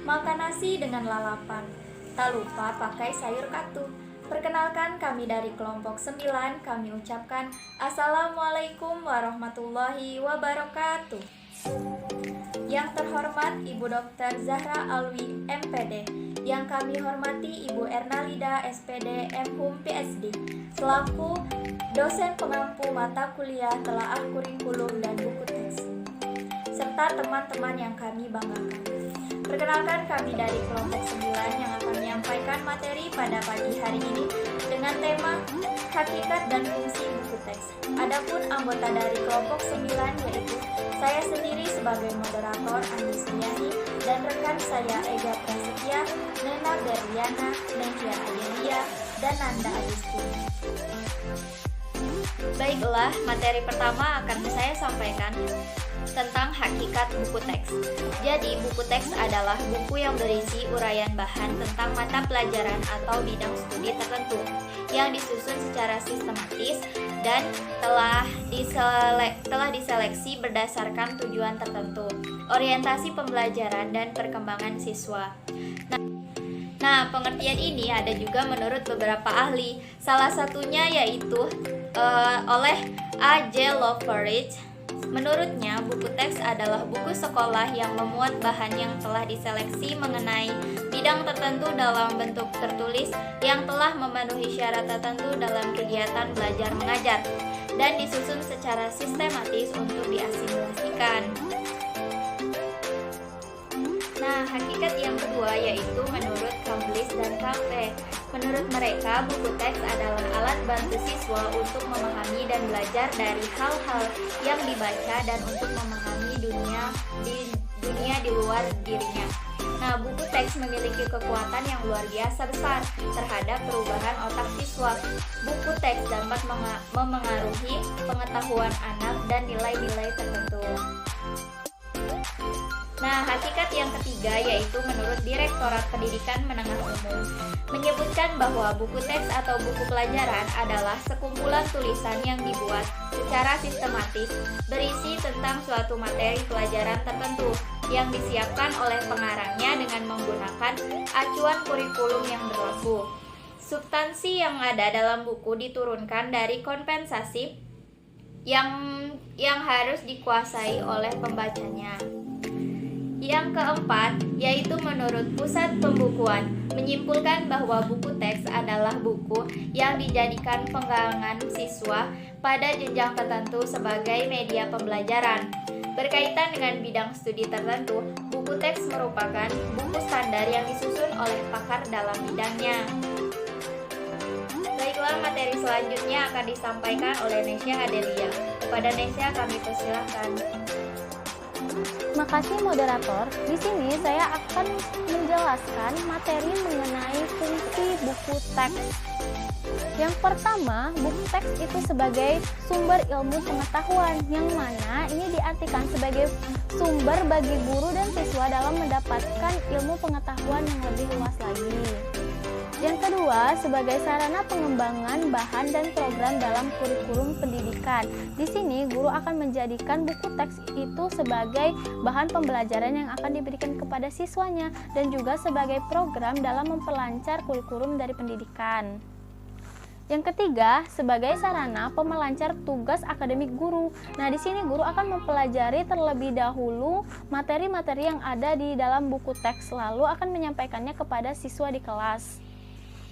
makan nasi dengan lalapan. Tak lupa pakai sayur katu. Perkenalkan, kami dari kelompok 9, kami ucapkan Assalamualaikum warahmatullahi wabarakatuh. Yang terhormat Ibu Dr. Zahra Alwi, MPD. Yang kami hormati Ibu Ernalida, SPD, MHum, PhD, selaku dosen pengampu mata kuliah telaah kurikulum dan buku teks, serta teman-teman yang kami banggakan. Perkenalkan, kami dari kelompok 9 yang akan menyampaikan materi pada pagi hari ini dengan tema hakikat dan fungsi buku teks. Adapun anggota dari kelompok 9 yaitu saya sendiri sebagai moderator Andi Suryani dan rekan saya Ega Prasetya, Nena Berliana, Nehya Adelia, dan Nanda Agusti. Baiklah, materi pertama akan saya sampaikan tentang hakikat buku teks. Jadi, buku teks adalah buku yang berisi uraian bahan tentang mata pelajaran atau bidang studi tertentu yang disusun secara sistematis dan telah diseleksi berdasarkan tujuan tertentu, orientasi pembelajaran dan perkembangan siswa. Nah, pengertian ini ada juga menurut beberapa ahli. Salah satunya yaitu oleh A.J. Loveridge. Menurutnya, buku teks adalah buku sekolah yang memuat bahan yang telah diseleksi mengenai bidang tertentu dalam bentuk tertulis yang telah memenuhi syarat tertentu dalam kegiatan belajar mengajar dan disusun secara sistematis untuk diasimilasikan. Nah, hakikat yang kedua yaitu menurut Cambridge dan Campbell. Menurut mereka, buku teks adalah alat bantu siswa untuk memahami dan belajar dari hal-hal yang dibaca dan untuk memahami dunia di luar dirinya. Nah, buku teks memiliki kekuatan yang luar biasa besar terhadap perubahan otak siswa. Buku teks dapat memengaruhi pengetahuan anak dan nilai-nilai tertentu. Nah, hakikat yang ketiga yaitu menurut Direktorat Pendidikan Menengah Umum menyebutkan bahwa buku teks atau buku pelajaran adalah sekumpulan tulisan yang dibuat secara sistematis berisi tentang suatu materi pelajaran tertentu yang disiapkan oleh pengarangnya dengan menggunakan acuan kurikulum yang berlaku. Substansi yang ada dalam buku diturunkan dari kompensasi yang harus dikuasai oleh pembacanya. Yang keempat, yaitu menurut Pusat Pembukuan, menyimpulkan bahwa buku teks adalah buku yang dijadikan pegangan siswa pada jenjang tertentu sebagai media pembelajaran. Berkaitan dengan bidang studi tertentu, buku teks merupakan buku standar yang disusun oleh pakar dalam bidangnya. Baiklah, materi selanjutnya akan disampaikan oleh Nehya Adelia. Kepada Nehya kami persilahkan. Terima kasih moderator. Di sini saya akan menjelaskan materi mengenai fungsi buku teks. Yang pertama, buku teks itu sebagai sumber ilmu pengetahuan, yang mana ini diartikan sebagai sumber bagi guru dan siswa dalam mendapatkan ilmu pengetahuan yang lebih luas lagi. Yang kedua, sebagai sarana pengembangan bahan dan program dalam kurikulum pendidikan. Di sini, guru akan menjadikan buku teks itu sebagai bahan pembelajaran yang akan diberikan kepada siswanya dan juga sebagai program dalam memperlancar kurikulum dari pendidikan. Yang ketiga, sebagai sarana pemelancar tugas akademik guru. Nah, di sini guru akan mempelajari terlebih dahulu materi-materi yang ada di dalam buku teks, lalu akan menyampaikannya kepada siswa di kelas.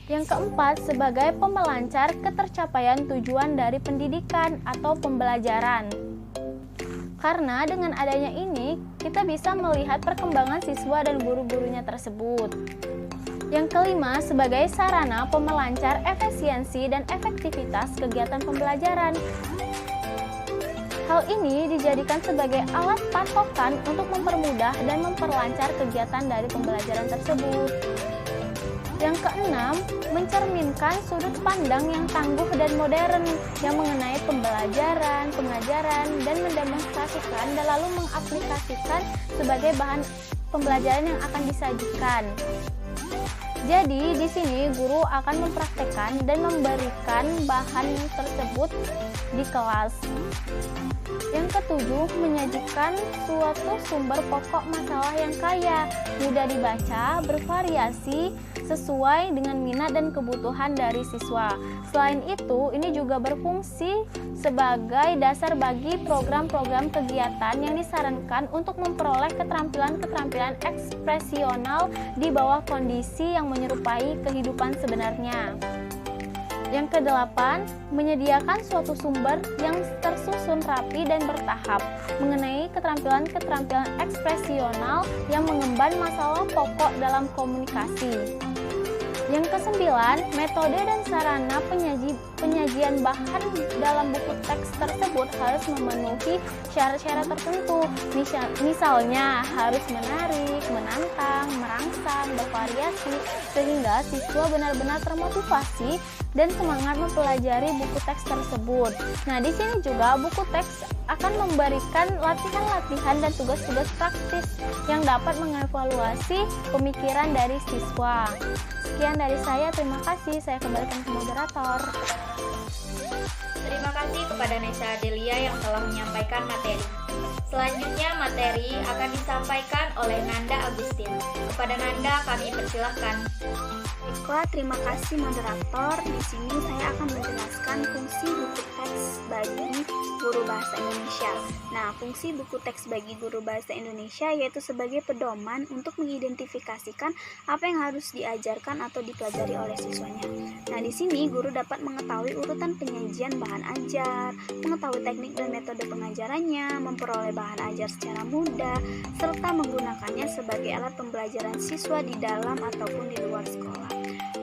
Yang keempat, sebagai pemelancar ketercapaian tujuan dari pendidikan atau pembelajaran. Karena dengan adanya ini, kita bisa melihat perkembangan siswa dan guru-gurunya tersebut. Yang kelima, sebagai sarana pemelancar efisiensi dan efektivitas kegiatan pembelajaran. Hal ini dijadikan sebagai alat patokan untuk mempermudah dan memperlancar kegiatan dari pembelajaran tersebut. Yang keenam, mencerminkan sudut pandang yang tangguh dan modern yang mengenai pembelajaran, pengajaran, dan mendemonstrasikan dan lalu mengaplikasikan sebagai bahan pembelajaran yang akan disajikan. Jadi di sini guru akan mempraktekkan dan memberikan bahan tersebut di kelas. Yang ketujuh, menyajikan suatu sumber pokok masalah yang kaya, mudah dibaca, bervariasi, sesuai dengan minat dan kebutuhan dari siswa. Selain itu, ini juga berfungsi sebagai dasar bagi program-program kegiatan yang disarankan untuk memperoleh keterampilan-keterampilan ekspresional di bawah kondisi yang menyerupai kehidupan sebenarnya. Yang kedelapan, menyediakan suatu sumber yang tersusun rapi dan bertahap mengenai keterampilan-keterampilan ekspresional yang mengemban masalah pokok dalam komunikasi. Yang kesembilan, metode dan sarana penyajian bahan dalam buku teks tersebut harus memenuhi syarat-syarat tertentu. Misalnya harus menarik, menantang, merangsang, bervariasi, sehingga siswa benar-benar termotivasi dan semangat mempelajari buku teks tersebut. Nah, di sini juga buku teks akan memberikan latihan-latihan dan tugas-tugas praktis yang dapat mengevaluasi pemikiran dari siswa. Sekian dari saya, terima kasih. Saya kembalikan ke moderator. Terima kasih kepada Nesa Adelia yang telah menyampaikan materi. Selanjutnya materi akan disampaikan oleh Nanda Agustin. Kepada Nanda kami persilahkan. Baiklah, terima kasih moderator. Di sini saya akan menjelaskan fungsi buku teks bagi guru bahasa Indonesia. Nah, fungsi buku teks bagi guru bahasa Indonesia yaitu sebagai pedoman untuk mengidentifikasikan apa yang harus diajarkan atau dipelajari oleh siswanya. Nah, di sini guru dapat mengetahui urutan penyajian bahan ajar, mengetahui teknik dan metode pengajarannya, memperoleh bahan ajar secara mudah, serta menggunakannya sebagai alat pembelajaran siswa di dalam ataupun di luar sekolah.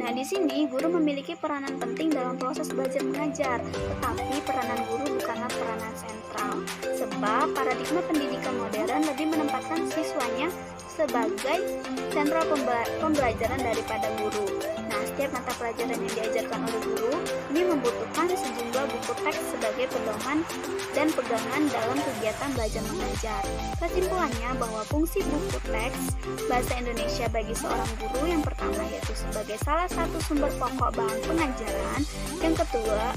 Nah, di sini guru memiliki peranan penting dalam proses belajar mengajar, tetapi peranan guru bukanlah peranan sentral, sebab paradigma pendidikan modern lebih menempatkan siswanya sebagai sentral pembelajaran daripada guru. Nah, setiap mata pelajaran yang diajarkan oleh guru ini membutuhkan sejumlah buku teks sebagai pedoman dan pegangan dalam kegiatan belajar mengajar. Kesimpulannya bahwa fungsi buku teks bahasa Indonesia bagi seorang guru yang pertama yaitu sebagai salah satu sumber pokok bahan pengajaran,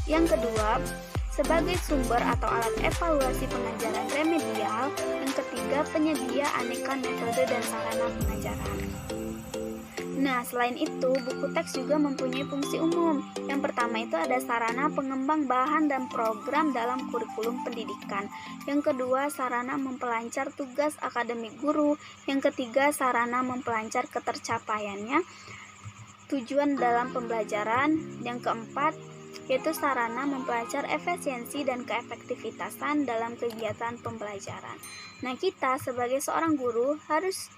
yang kedua sebagai sumber atau alat evaluasi pengajaran remedial, yang ketiga penyedia aneka metode dan sarana pengajaran. Nah, selain itu, buku teks juga mempunyai fungsi umum. Yang pertama itu ada sarana pengembang bahan dan program dalam kurikulum pendidikan. Yang kedua, sarana mempelancar tugas akademik guru. Yang ketiga, sarana mempelancar ketercapaiannya tujuan dalam pembelajaran. Yang keempat, yaitu sarana mempelancar efisiensi dan keefektivitasan dalam kegiatan pembelajaran. Nah, kita sebagai seorang guru harus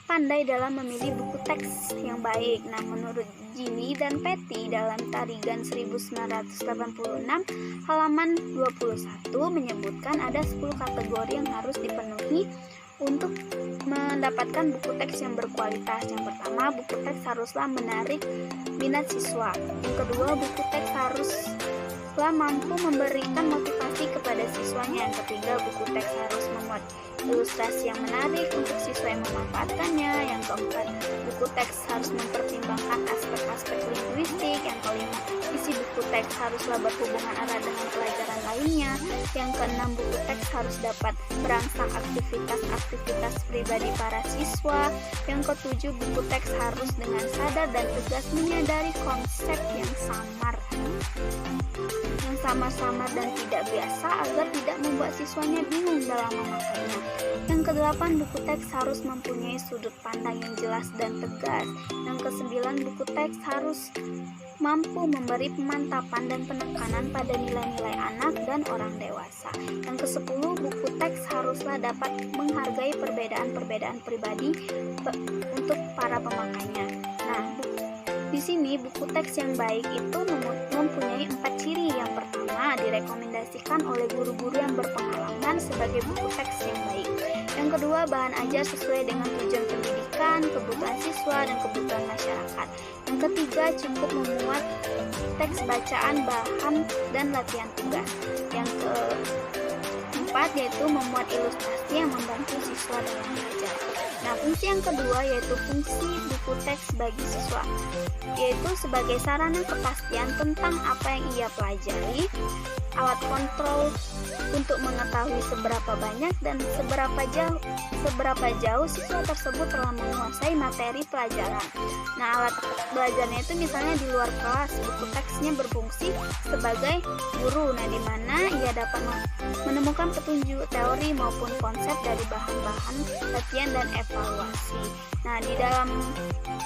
pandai dalam memilih buku teks yang baik. Nah, menurut Jimmy dan Patty dalam Tarigan 1986 halaman 21 menyebutkan ada 10 kategori yang harus dipenuhi untuk mendapatkan buku teks yang berkualitas. Yang pertama, buku teks haruslah menarik minat siswa. Yang kedua, buku teks haruslah mampu memberikan motivasi kepada siswanya. Yang ketiga, buku teks harus memuat ilustrasi yang menarik untuk siswa yang memanfaatkannya. Yang keempat, buku teks harus mempertimbangkan aspek-aspek linguistik. Yang kelima, isi buku teks haruslah berhubungan erat dengan pelajaran lainnya. Yang keenam, buku teks harus dapat merangsang aktivitas pribadi para siswa. Yang ketujuh, buku teks harus dengan sadar dan tegas menyadari konsep yang samar-samar dan tidak biasa agar tidak membuat siswanya bingung dalam memakainya. Yang kedelapan, buku teks harus mempunyai sudut pandang yang jelas dan tegas. Yang kesembilan, buku teks harus mampu memberi pemantapan dan penekanan pada nilai-nilai anak dan orang dewasa. Yang kesepuluh, buku teks haruslah dapat menghargai perbedaan-perbedaan pribadi untuk para pemakainya. Nah, di sini buku teks yang baik itu mempunyai 4 ciri. Yang pertama, direkomendasikan oleh guru-guru yang berpengalaman sebagai buku teks yang baik. Yang kedua, bahan ajar sesuai dengan tujuan pendidikan, kebutuhan siswa, dan kebutuhan masyarakat. Yang ketiga, cukup memuat teks bacaan, bahan, dan latihan tugas. Yang keempat, yaitu memuat ilustrasi yang membantu siswa dalam belajar. Nah, fungsi yang kedua yaitu fungsi buku teks bagi siswa, yaitu sebagai sarana kepastian tentang apa yang ia pelajari, alat kontrol untuk mengetahui seberapa banyak dan seberapa jauh siswa tersebut telah menguasai materi pelajaran. Nah, alat belajarnya itu misalnya di luar kelas, buku teksnya berfungsi sebagai guru, nah di mana ia dapat menemukan petunjuk teori maupun konsep dari bahan-bahan latihan dan evaluasi. Nah, di dalam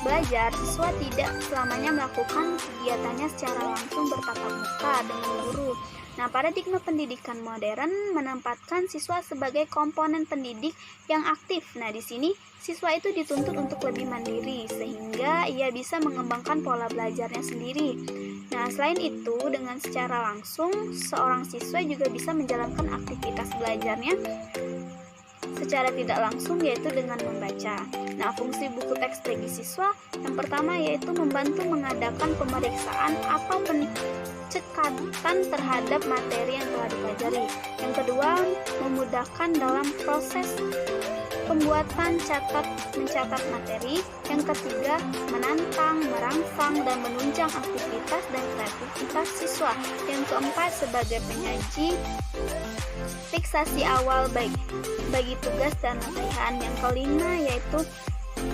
belajar, siswa tidak selamanya melakukan kegiatannya secara langsung bertatap muka dengan guru. Nah, paradigma pendidikan modern menempatkan siswa sebagai komponen pendidik yang aktif. Nah, di sini siswa itu dituntut untuk lebih mandiri sehingga ia bisa mengembangkan pola belajarnya sendiri. Nah, selain itu, dengan secara langsung seorang siswa juga bisa menjalankan aktivitas belajarnya secara tidak langsung, yaitu dengan membaca. Nah, fungsi buku teks bagi siswa yang pertama yaitu membantu mengadakan pemeriksaan atau pencekatan terhadap materi yang telah dipelajari. Yang kedua, memudahkan dalam proses pembuatan mencatat materi. Yang ketiga, menantang, merangsang, dan menunjang aktivitas dan kreativitas siswa. Yang keempat, sebagai penyaji fiksasi awal bagi tugas dan latihan. Yang kelima yaitu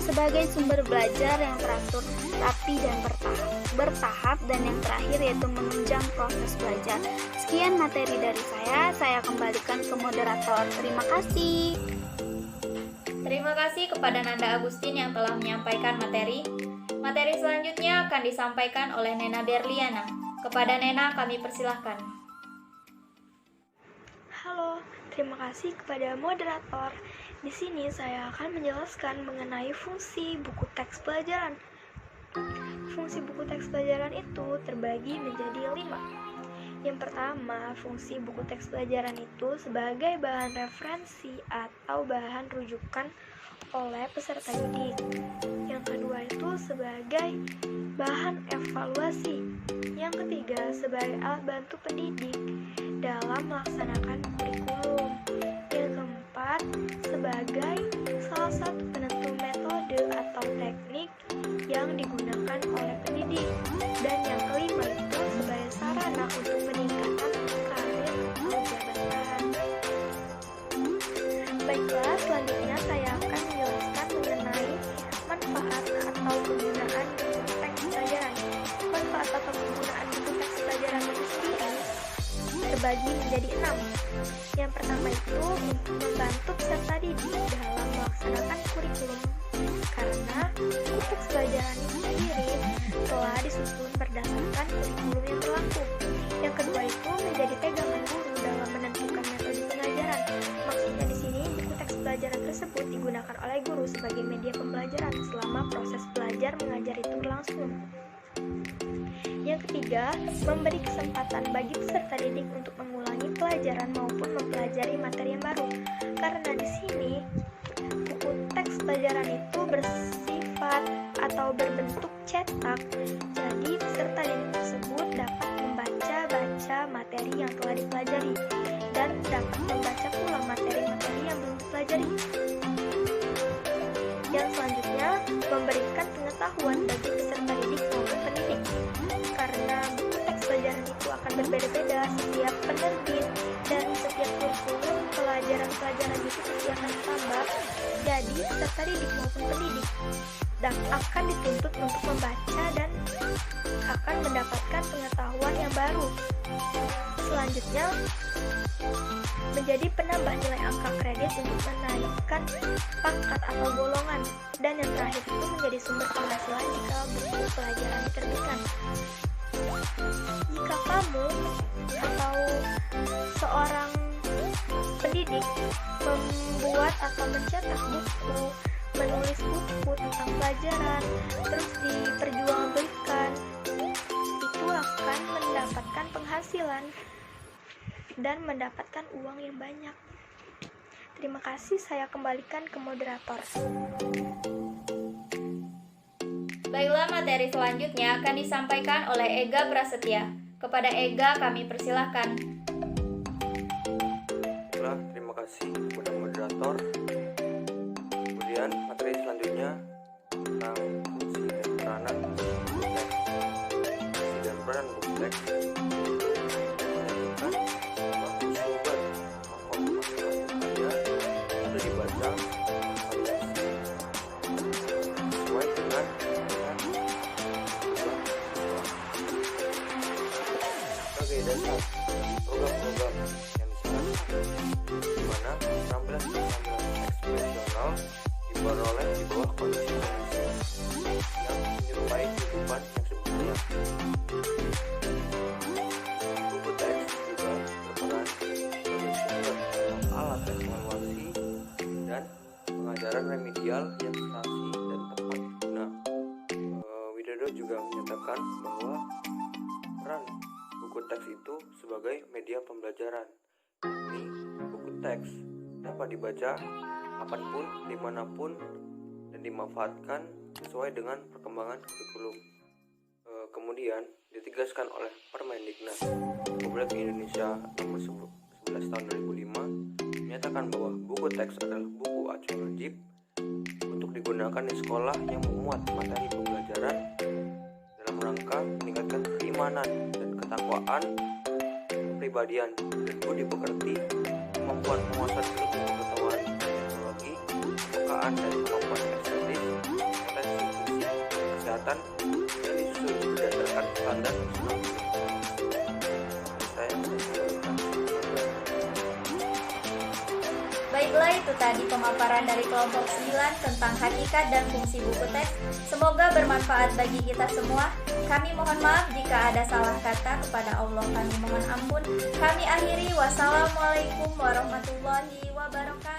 sebagai sumber belajar yang teratur, rapi, dan bertahap. Dan yang terakhir yaitu menunjang proses belajar. Sekian materi dari saya kembalikan ke moderator. Terima kasih. Terima kasih kepada Nanda Agustin yang telah menyampaikan materi. Materi selanjutnya akan disampaikan oleh Nena Berliana. Kepada Nena kami persilahkan. Halo, terima kasih kepada moderator. Di sini saya akan menjelaskan mengenai fungsi buku teks pelajaran. Fungsi buku teks pelajaran itu terbagi menjadi 5. Yang pertama, fungsi buku teks pelajaran itu sebagai bahan referensi atau bahan rujukan oleh peserta didik. Yang kedua itu sebagai bahan evaluasi. Yang ketiga, sebagai alat bantu pendidik dalam melaksanakan kurikulum. Yang keempat, sebagai salah satu penentu metode atau teknik yang digunakan oleh pendidik. Dan yang kelima itu sebagai sarana untuk meningkatkan karir atau jabatan. Baiklah, selanjutnya saya akan menjelaskan mengenai manfaat atau kegunaan buku teks pelajaran. Manfaat atau kegunaan buku teks pelajaran itu sendiri terbagi menjadi 6. Yang pertama itu untuk membantu peserta didik dalam melaksanakan kurikulum, karena buku teks pelajaran itu sendiri telah disusun berdasarkan kurikulum yang berlaku. Yang kedua itu menjadi pegangan guru dalam menentukan metode pengajaran. Maksudnya di sini buku teks pelajaran tersebut digunakan oleh guru sebagai media pembelajaran selama proses belajar mengajar itu berlangsung. Yang ketiga, memberi kesempatan bagi peserta didik untuk mengulangi pelajaran maupun mempelajari materi yang baru. Karena di sini buku teks pelajaran itu bersifat atau berbentuk cetak, jadi peserta didik tersebut dapat membaca materi yang telah dipelajari dan dapat membaca pula materi-materi yang belum dipelajari. Yang selanjutnya, memberikan pengetahuan bagi peserta didik maupun pendidik. Karena buku teks pelajaran itu akan berbeda-beda setiap penerbit dan setiap kurikulum pelajaran-pelajaran itu pasti akan ditambah. Jadi peserta didik maupun pendidik dan akan dituntut untuk membaca dan akan mendapatkan pengetahuan yang baru. Selanjutnya, menjadi penambah nilai angka kredit untuk menaikkan pangkat atau golongan. Dan yang terakhir itu menjadi sumber penghasilan jika buku pelajaran diterbitkan. Jika kamu atau seorang pendidik membuat atau mencetak buku, menulis buku tentang pelajaran, terus diperjualbelikan, itu akan mendapatkan penghasilan dan mendapatkan uang yang banyak. Terima kasih, saya kembalikan ke moderator. Baiklah, materi selanjutnya akan disampaikan oleh Ega Prasetya. Kepada Ega kami persilahkan. Terima kasih kepada moderator. Kemudian di bawah kondisi yang menyerupai kehidupan yang sebenarnya. Buku teks juga berperan sebagai sumber alat evaluasi dan pengajaran remedial yang prestasi dan tepat guna. Widodo juga menyatakan bahwa peran buku teks itu sebagai media pembelajaran. Ini buku teks dapat dibaca kapanpun, dimanapun, dan dimanfaatkan sesuai dengan perkembangan kurikulum. Kemudian ditegaskan oleh Permendiknas Republik Indonesia Nomor 11 Tahun 2005 menyatakan bahwa buku teks adalah buku acuan wajib untuk digunakan di sekolah yang memuat materi pembelajaran dalam rangka meningkatkan keimanan dan ketakwaan, kepribadian dan budi pekerti, kemampuan menguasai ilmu pengetahuan, teknologi, kepekaan dan kemampuan estetis, potensi fisik, kesehatan, dan disusun berdasarkan standar nasional. Saya Baiklah, itu tadi pemaparan dari kelompok 9 tentang hakikat dan fungsi buku teks. Semoga bermanfaat bagi kita semua. Kami mohon maaf jika ada salah kata, kepada Allah kami mohon ampun. Kami akhiri, wassalamualaikum warahmatullahi wabarakatuh.